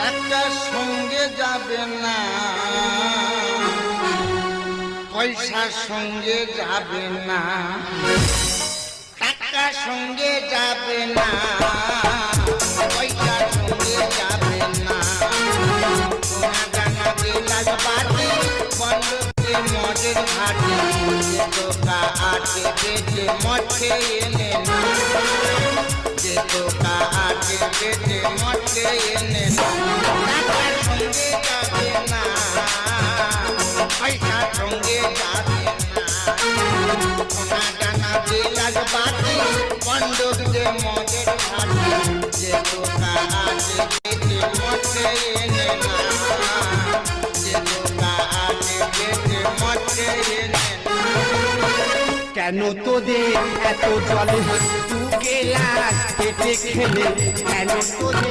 টাকার সঙ্গে যাবে না, পয়সার সঙ্গে যাবে না, টাকার সঙ্গে যাবে না, পয়সার সঙ্গে যাবে না। সোনা দানা বিলাস বাটি বন্ধুকে মদের ঘাটি, যে টোকা আটে বেঁচে মঠে এনে না, যে টোকা আটে বেঁচে মঠে এনে না। টাকার সঙ্গে যাবে না, পয়সার সঙ্গে যাবে না। সোনা দানা বিলাস বাটি বন্ধুক যে মদের ঘাটি, যে টোকা আটে বেঁচে মঠে এনে না, যে টোকা আটে বেঁচে মঠে এনে না। কেন তোদের এত জলে তু গেলাস পেটে খেলে, কেন তোদের